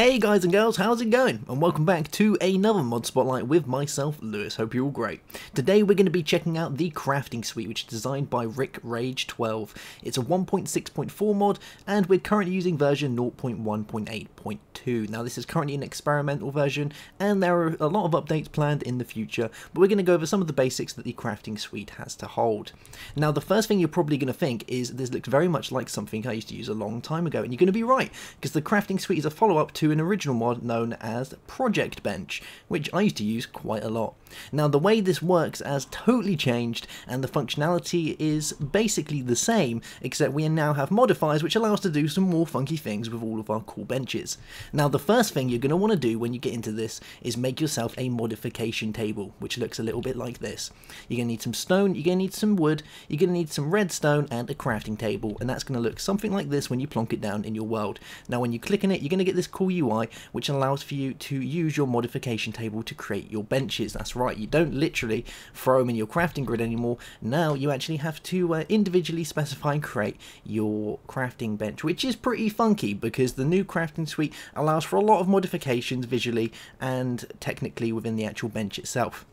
Hey guys and girls, how's it going? And welcome back to another mod spotlight with myself, Lewis. Hope you're all great. Today we're going to be checking out the Crafting Suite, which is designed by Rick Rage 12. It's a 1.6.4 mod, and we're currently using version 0.1.8.2. Now this is currently an experimental version, and there are a lot of updates planned in the future, but we're going to go over some of the basics that the Crafting Suite has to hold. Now the first thing you're probably going to think is this looks very much like something I used to use a long time ago, and you're going to be right, because the Crafting Suite is a follow-up to an original mod known as Project Bench, which I used to use quite a lot. Now the way this works has totally changed, and the functionality is basically the same, except we now have modifiers which allow us to do some more funky things with all of our cool benches. Now the first thing you're going to want to do when you get into this is make yourself a modification table, which looks a little bit like this. You're going to need some stone, you're going to need some wood, you're going to need some redstone and a crafting table, and that's going to look something like this when you plonk it down in your world. Now when you click on it, you're going to get this cool UI which allows for you to use your modification table to create your benches. That's right, you don't literally throw them in your crafting grid anymore. Now you actually have to individually specify and create your crafting bench, which is pretty funky because the new Crafting Suite allows for a lot of modifications visually and technically within the actual bench itself.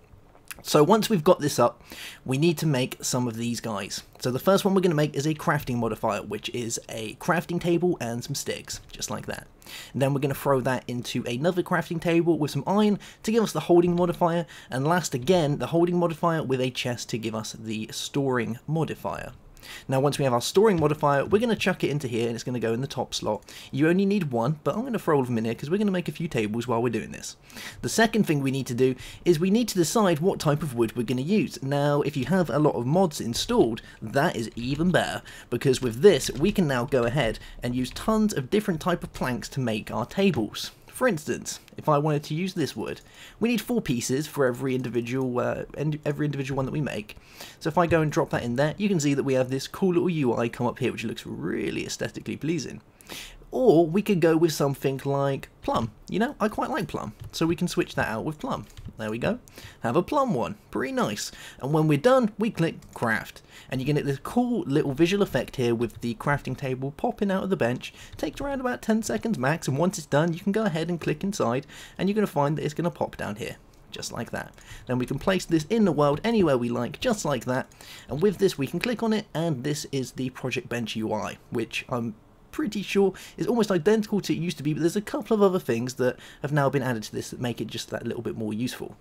So once we've got this up, we need to make some of these guys. So the first one we're going to make is a crafting modifier, which is a crafting table and some sticks, just like that. And then we're going to throw that into another crafting table with some iron to give us the holding modifier, and last again, the holding modifier with a chest to give us the storing modifier. Now once we have our storing modifier, we're going to chuck it into here and it's going to go in the top slot. You only need one, but I'm going to throw all of them in here because we're going to make a few tables while we're doing this. The second thing we need to do is we need to decide what type of wood we're going to use. Now if you have a lot of mods installed, that is even better, because with this we can now go ahead and use tons of different type of planks to make our tables. For instance, if I wanted to use this wood, we need 4 pieces for every individual one that we make. So if I go and drop that in there, you can see that we have this cool little UI come up here, which looks really aesthetically pleasing. Or we could go with something like plum. You know, I quite like plum, so we can switch that out with plum. There we go. Have a plum one. Pretty nice. And when we're done, we click craft. And you get this cool little visual effect here with the crafting table popping out of the bench. It takes around about 10 seconds max, and once it's done, you can go ahead and click inside, and you're going to find that it's going to pop down here. Just like that. Then we can place this in the world anywhere we like, just like that. And with this, we can click on it, and this is the Project Bench UI, which I'm pretty sure is almost identical to it used to be, but there's a couple of other things that have now been added to this that make it just that little bit more useful.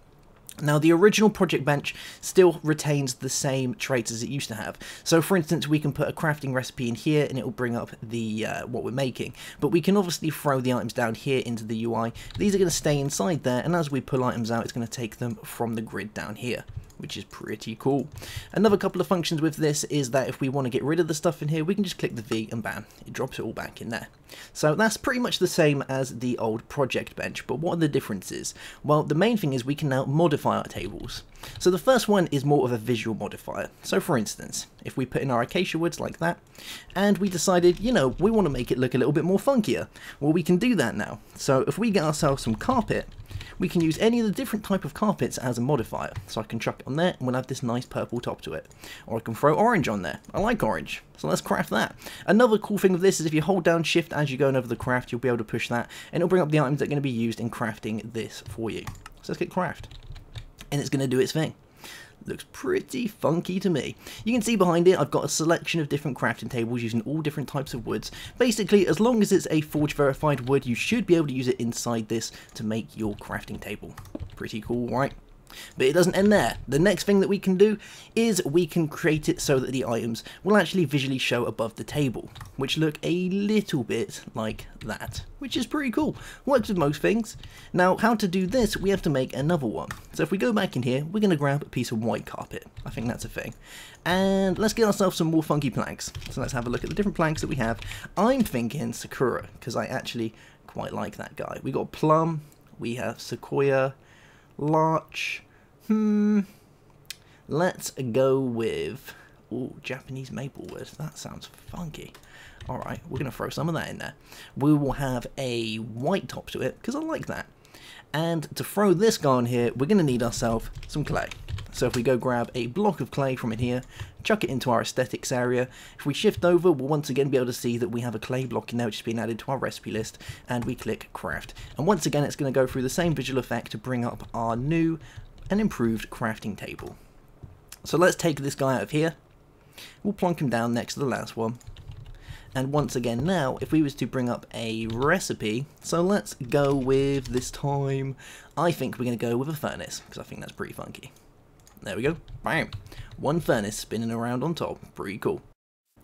Now the original Project Bench still retains the same traits as it used to have. So for instance, we can put a crafting recipe in here and it will bring up the what we're making, but we can obviously throw the items down here into the UI. These are going to stay inside there, and as we pull items out, it's going to take them from the grid down here, which is pretty cool. Another couple of functions with this is that if we want to get rid of the stuff in here, we can just click the V and bam, it drops it all back in there. So that's pretty much the same as the old Project Bench, but what are the differences? Well, the main thing is we can now modify our tables. So the first one is more of a visual modifier. So for instance, if we put in our acacia woods like that, and we decided, you know, we want to make it look a little bit more funkier, well we can do that now. So if we get ourselves some carpet, we can use any of the different type of carpets as a modifier. So I can chuck it on there and we'll have this nice purple top to it. Or I can throw orange on there. I like orange, so let's craft that. Another cool thing with this is if you hold down shift as you're going over the craft, you'll be able to push that and it'll bring up the items that are going to be used in crafting this for you. So let's get craft. And it's going to do its thing. Looks pretty funky to me. You can see behind it I've got a selection of different crafting tables using all different types of woods. Basically, as long as it's a forge verified wood, you should be able to use it inside this to make your crafting table. Pretty cool, right? But it doesn't end there. The next thing that we can do is we can create it so that the items will actually visually show above the table, which look a little bit like that, which is pretty cool. Works with most things. Now, how to do this, we have to make another one. So if we go back in here, we're going to grab a piece of white carpet. I think that's a thing. And let's get ourselves some more funky planks. So let's have a look at the different planks that we have. I'm thinking Sakura, because I actually quite like that guy. We got plum, we have sequoia, larch. Let's go with Japanese maple wood. That sounds funky. Alright, we're going to throw some of that in there. We will have a white top to it, because I like that. And to throw this guy on here, we're going to need ourselves some clay. So if we go grab a block of clay from in here, chuck it into our aesthetics area, if we shift over, we'll once again be able to see that we have a clay block in there which has been added to our recipe list, and we click craft. And once again it's going to go through the same visual effect to bring up our new and improved crafting table. So let's take this guy out of here, we'll plonk him down next to the last one. And once again now, if we was to bring up a recipe, so let's go with, this time, I think we're going to go with a furnace, because I think that's pretty funky. There we go, bam! One furnace spinning around on top, pretty cool.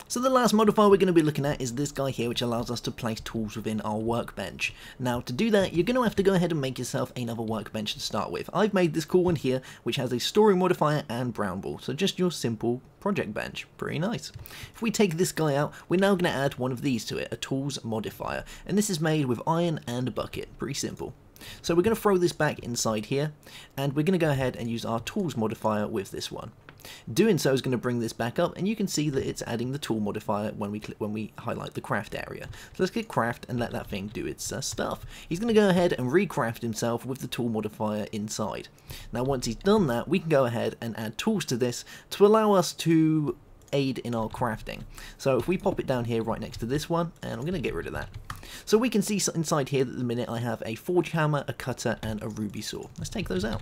So the last modifier we're going to be looking at is this guy here, which allows us to place tools within our workbench. Now to do that, you're going to have to go ahead and make yourself another workbench to start with. I've made this cool one here, which has a storing modifier and brown ball, so just your simple project bench. Pretty nice. If we take this guy out, we're now going to add one of these to it, a tools modifier, and this is made with iron and a bucket. Pretty simple. So we're going to throw this back inside here, and we're going to go ahead and use our tools modifier with this one. Doing so is going to bring this back up, and you can see that it's adding the tool modifier when we highlight the craft area. So let's click craft and let that thing do its stuff. He's going to go ahead and recraft himself with the tool modifier inside. Now once he's done that, we can go ahead and add tools to this to allow us to aid in our crafting. So if we pop it down here right next to this one, and I'm going to get rid of that. So we can see inside here that at the minute I have a forge hammer, a cutter and a ruby saw. Let's take those out.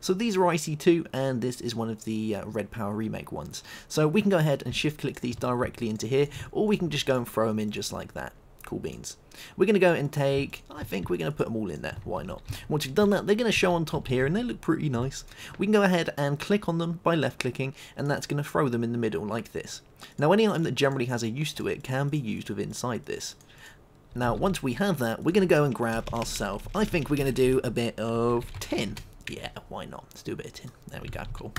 So these are IC2 and this is one of the Red Power Remake ones. So we can go ahead and shift click these directly into here, or we can just go and throw them in just like that. Cool beans. We're going to go and take, I think we're going to put them all in there, why not? Once we've done that, they're going to show on top here and they look pretty nice. We can go ahead and click on them by left clicking, and that's going to throw them in the middle like this. Now any item that generally has a use to it can be used with inside this. Now once we have that, we're going to go and grab ourselves, I think we're going to do a bit of tin. Yeah, why not? Let's do a bit of tin. There we go, cool.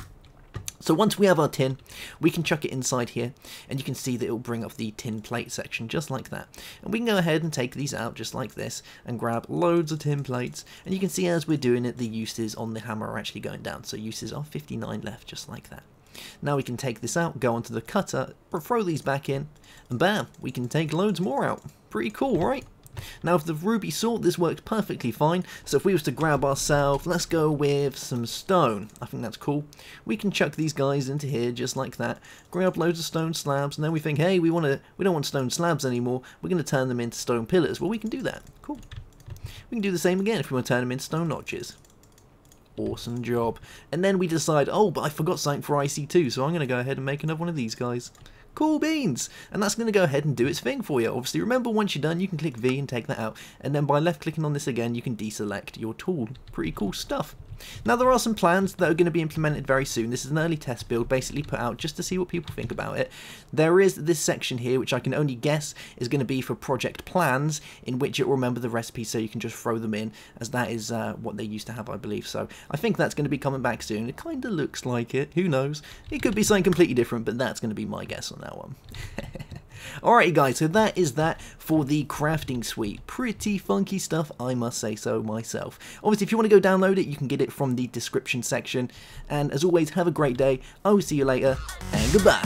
So once we have our tin, we can chuck it inside here, and you can see that it will bring up the tin plate section just like that. And we can go ahead and take these out just like this, and grab loads of tin plates, and you can see as we're doing it, the uses on the hammer are actually going down. So uses are 59 left, just like that. Now we can take this out, go onto the cutter, throw these back in, and bam, we can take loads more out. Pretty cool, right? Now with the ruby saw, this works perfectly fine, so if we was to grab ourselves, let's go with some stone, I think that's cool. We can chuck these guys into here just like that, grab loads of stone slabs, and then we think, hey, we don't want stone slabs anymore, we're going to turn them into stone pillars. Well, we can do that, cool. We can do the same again if we want to turn them into stone notches. Awesome job. And then we decide, oh, but I forgot something for IC2, so I'm going to go ahead and make another one of these guys. Cool beans! And that's going to go ahead and do its thing for you. Obviously, remember, once you're done, you can click V and take that out. And then by left clicking on this again, you can deselect your tool. Pretty cool stuff. Now, there are some plans that are going to be implemented very soon. This is an early test build, basically put out just to see what people think about it. There is this section here, which I can only guess is going to be for project plans, in which it will remember the recipes so you can just throw them in, as that is what they used to have, I believe. So I think that's going to be coming back soon. It kind of looks like it. Who knows? It could be something completely different, but that's going to be my guess on that one. Alrighty guys, so that is that for the crafting suite. Pretty funky stuff, I must say so myself. Obviously, if you want to go download it, you can get it from the description section. And as always, have a great day. I will see you later, and goodbye.